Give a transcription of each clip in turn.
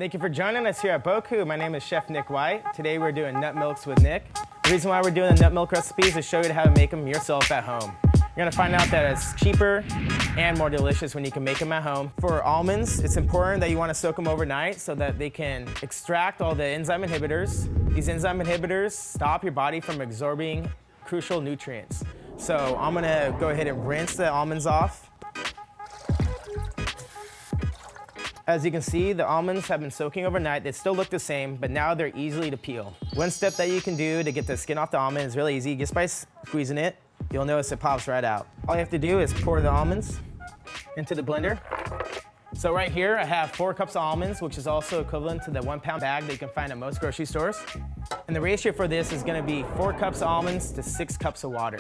Thank you for joining us here at BoKu. My name is Chef Nick White. Today we're doing Nutmilks with Nick. The reason why we're doing the nut milk recipes is to show you how to make them yourself at home. You're gonna find out that it's cheaper and more delicious when you can make them at home. For almonds, it's important that you wanna soak them overnight so that they can extract all the enzyme inhibitors. These enzyme inhibitors stop your body from absorbing crucial nutrients. So I'm gonna go ahead and rinse the almonds off. As you can see, the almonds have been soaking overnight. They still look the same, but now they're easily to peel. One step that you can do to get the skin off the almond is really easy. Just by squeezing it, you'll notice it pops right out. All you have to do is pour the almonds into the blender. So right here, I have 4 cups of almonds, which is also equivalent to the 1-pound bag that you can find at most grocery stores. And the ratio for this is gonna be 4 cups of almonds to 6 cups of water.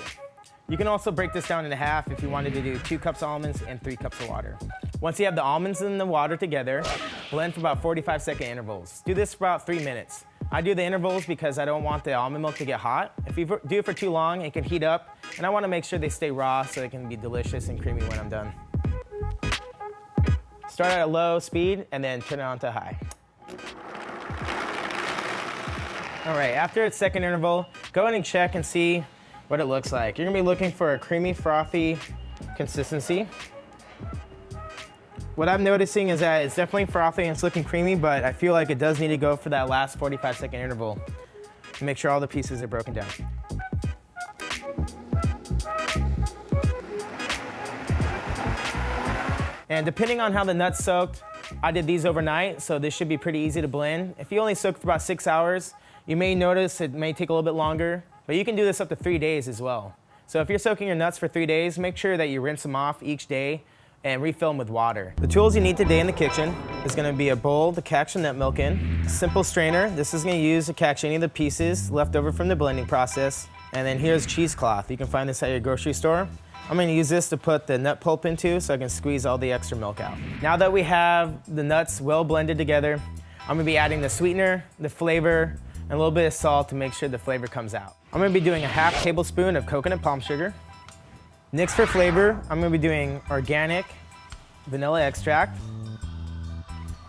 You can also break this down into half if you wanted to do 2 cups of almonds and 3 cups of water. Once you have the almonds and the water together, blend for about 45-second intervals. Do this for about 3 minutes. I do the intervals because I don't want the almond milk to get hot. If you do it for too long, it can heat up, and I want to make sure they stay raw so they can be delicious and creamy when I'm done. Start at a low speed and then turn it on to high. All right, after its second interval, go ahead and check and see what it looks like. You're gonna be looking for a creamy, frothy consistency. What I'm noticing is that it's definitely frothy and it's looking creamy, but I feel like it does need to go for that last 45-second interval to make sure all the pieces are broken down. And depending on how the nuts soaked, I did these overnight, so this should be pretty easy to blend. If you only soak for about 6 hours, you may notice it may take a little bit longer, but you can do this up to 3 days as well. So if you're soaking your nuts for 3 days, make sure that you rinse them off each day and refill them with water. The tools you need today in the kitchen is gonna be a bowl to catch the nut milk in, a simple strainer. This is gonna use to catch any of the pieces left over from the blending process. And then here's cheesecloth. You can find this at your grocery store. I'm gonna use this to put the nut pulp into so I can squeeze all the extra milk out. Now that we have the nuts well blended together, I'm gonna be adding the sweetener, the flavor, and a little bit of salt to make sure the flavor comes out. I'm gonna be doing a ½ tablespoon of coconut palm sugar. Next for flavor, I'm gonna be doing organic vanilla extract.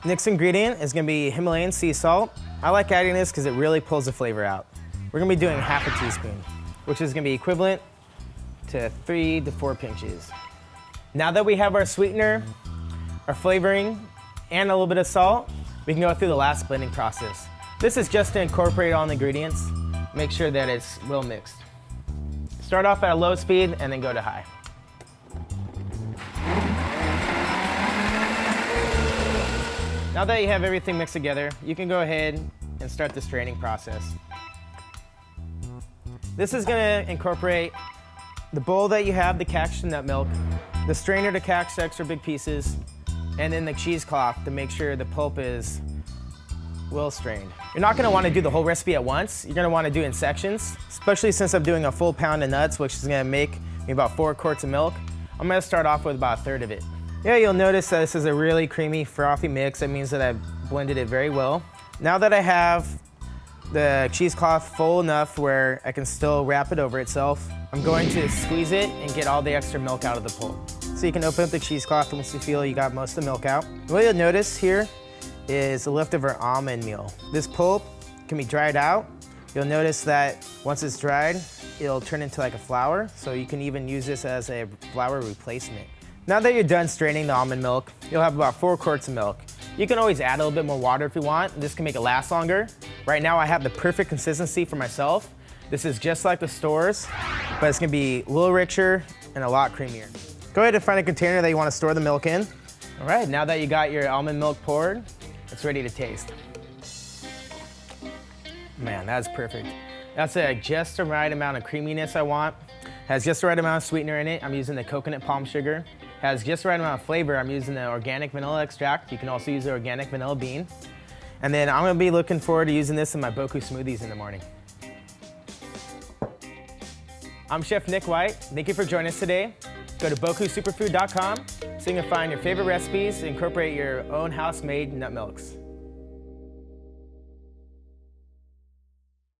Next ingredient is gonna be Himalayan sea salt. I like adding this because it really pulls the flavor out. We're gonna be doing ½ teaspoon, which is gonna be equivalent to 3 to 4 pinches. Now that we have our sweetener, our flavoring, and a little bit of salt, we can go through the last blending process. This is just to incorporate all the ingredients, make sure that it's well mixed. Start off at a low speed and then go to high. Now that you have everything mixed together, you can go ahead and start the straining process. This is gonna incorporate the bowl that you have to catch the nut milk, the strainer to catch the extra big pieces, and then the cheesecloth to make sure the pulp is well strained. You're not gonna wanna do the whole recipe at once. You're gonna wanna do it in sections, especially since I'm doing a full pound of nuts, which is gonna make me about 4 quarts of milk. I'm gonna start off with about 1/3 of it. Yeah, you'll notice that this is a really creamy, frothy mix. That means that I've blended it very well. Now that I have the cheesecloth full enough where I can still wrap it over itself, I'm going to squeeze it and get all the extra milk out of the pulp. So you can open up the cheesecloth once you feel you got most of the milk out. What you'll notice here is the leftover almond meal. This pulp can be dried out. You'll notice that once it's dried, it'll turn into like a flour, so you can even use this as a flour replacement. Now that you're done straining the almond milk, you'll have about 4 quarts of milk. You can always add a little bit more water if you want. This can make it last longer. Right now I have the perfect consistency for myself. This is just like the stores, but it's gonna be a little richer and a lot creamier. Go ahead and find a container that you wanna store the milk in. All right, now that you got your almond milk poured, it's ready to taste. Man, that's perfect. That's just the right amount of creaminess I want. Has just the right amount of sweetener in it. I'm using the coconut palm sugar. Has just the right amount of flavor. I'm using the organic vanilla extract. You can also use the organic vanilla bean. And then I'm gonna be looking forward to using this in my BoKu smoothies in the morning. I'm Chef Nick White. Thank you for joining us today. Go to BoKuSuperfood.com so you can find your favorite recipes and incorporate your own house-made nut milks.